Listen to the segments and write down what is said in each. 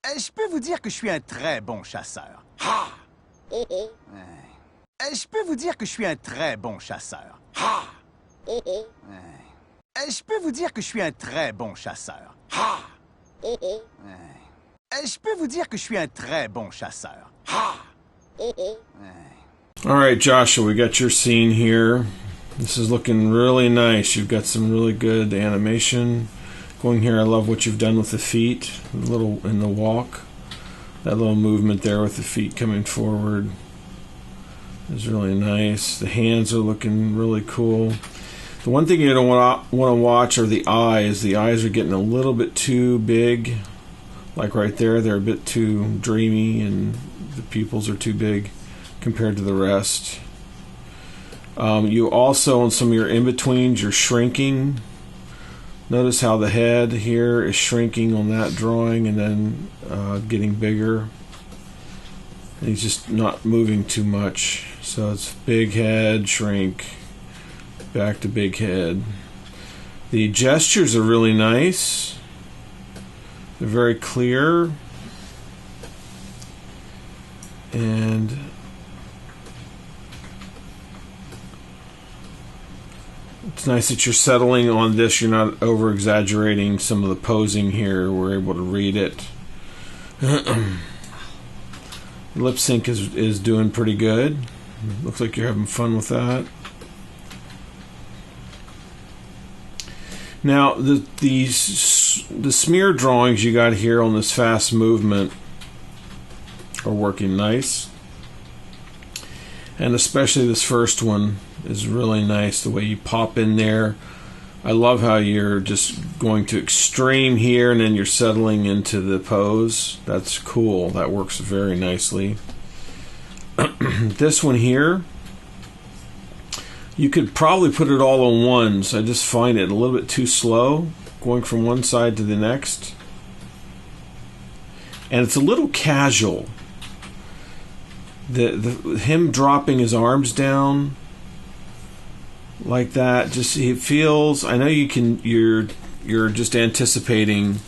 Je peux vous dire que je suis un très bon chasseur. Ha! Je peux vous dire que je suis un très bon chasseur. Ha! Je peux vous dire que je suis un très bon chasseur. Ha! Je peux vous dire que je suis un très bon chasseur. Ha! All right, Joshua, we got your scene here. This is looking really nice. You've got some really good animation going here. I love what you've done with the feet, a little in the walk. That little movement there with the feet coming forward is really nice. The hands are looking really cool. The one thing you don't want to watch are the eyes. The eyes are getting a little bit too big. Like right there, they're a bit too dreamy, and the pupils are too big compared to the rest. You also, on some of your in-betweens, you're shrinking. Notice how the head here is shrinking on that drawing and then getting bigger. And he's just not moving too much. So it's big head, shrink, back to big head. The gestures are really nice. They're very clear. And it's nice that you're settling on this. You're not over-exaggerating some of the posing here. We're able to read it. Lip sync is doing pretty good. Looks like you're having fun with that. Now, the smear drawings you got here on this fast movement are working nice. And especially this first one is really nice, the way you pop in there. I love how you're just going to extreme here and then you're settling into the pose. That's cool. That works very nicely. This one here, you could probably put it all on ones. I just find it a little bit too slow, going from one side to the next. And it's a little casual. Him dropping his arms down like that, just it feels. I know you're just anticipating.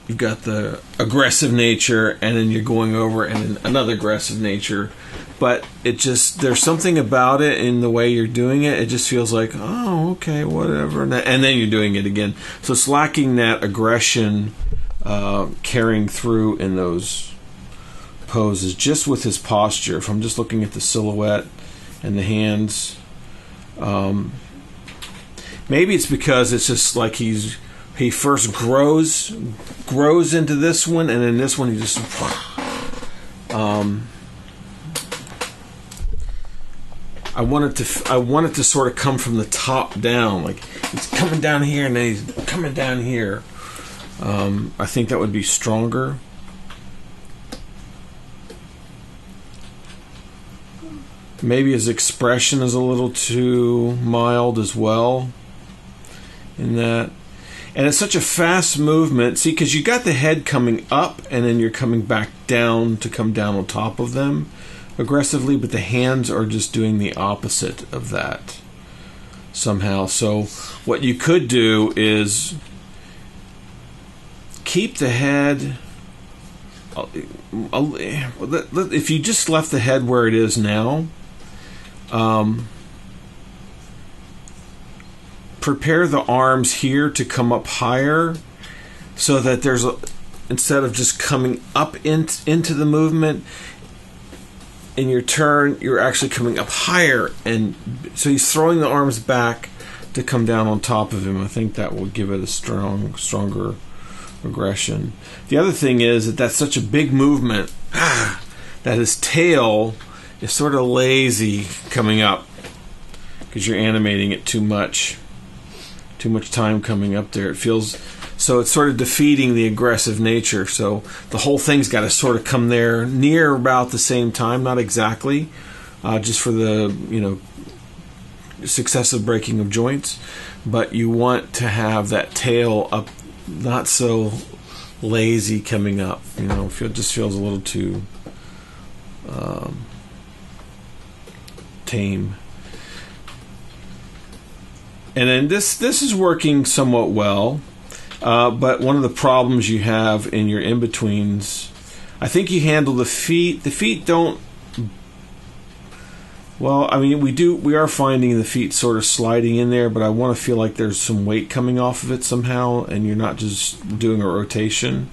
You've got the aggressive nature, and then you're going over and another aggressive nature. But it just, there's something about it in the way you're doing it. It just feels like, oh, okay, whatever, and then you're doing it again. So it's lacking that aggression carrying through in those poses, just with his posture. If I'm just looking at the silhouette and the hands, maybe it's because it's just like he first grows into this one, and then this one he just I want it to sort of come from the top down, like it's coming down here and then he's coming down here. I think that would be stronger. Maybe his expression is a little too mild as well in that. And it's such a fast movement. See, because you got the head coming up and then you're coming back down to come down on top of them aggressively, but the hands are just doing the opposite of that somehow. So what you could do is keep the head. If you just left the head where it is now, prepare the arms here to come up higher, so that there's instead of just coming up into the movement in your turn, you're actually coming up higher, and so he's throwing the arms back to come down on top of him. I think that will give it a stronger aggression. The other thing is that that's such a big movement that his tail is sort of lazy coming up because you're animating it too much time coming up there. It feels so it's sort of defeating the aggressive nature. So the whole thing's got to sort of come there near about the same time, not exactly, just for the successive breaking of joints. But you want to have that tail up, not so lazy coming up. It just feels a little too tame. And then this is working somewhat well. But one of the problems you have in your in-betweens, I think you handle the feet. The feet don't. Well, I mean, we are finding the feet sort of sliding in there, but I want to feel like there's some weight coming off of it somehow, and you're not just doing a rotation.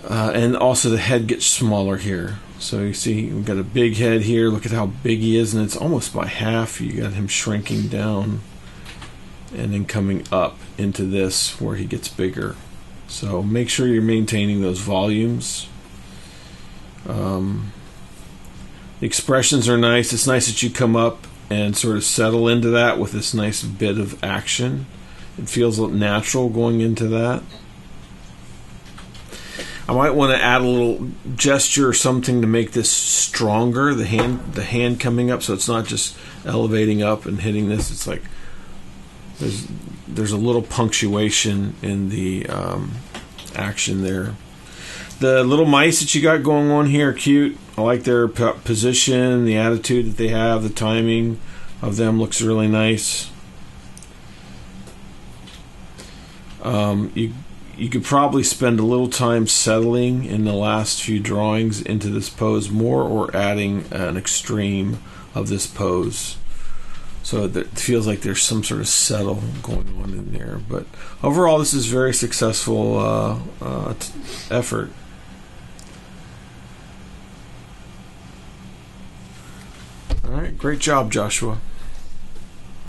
And also the head gets smaller here. So you see we've got a big head here. Look at how big he is, and it's almost by half. You got him shrinking down and then coming up into this where he gets bigger. So make sure you're maintaining those volumes. The expressions are nice. It's nice that you come up and sort of settle into that with this nice bit of action. It feels natural going into that. I might want to add a little gesture or something to make this stronger. The hand coming up, so it's not just elevating up and hitting this. It's like there's a little punctuation in the action there. The little mice that you got going on here are cute. I like their position, the attitude that they have, the timing of them looks really nice. You could probably spend a little time settling in the last few drawings into this pose more, or adding an extreme of this pose. So it feels like there's some sort of settle going on in there. But overall, this is a very successful effort. All right, great job, Joshua.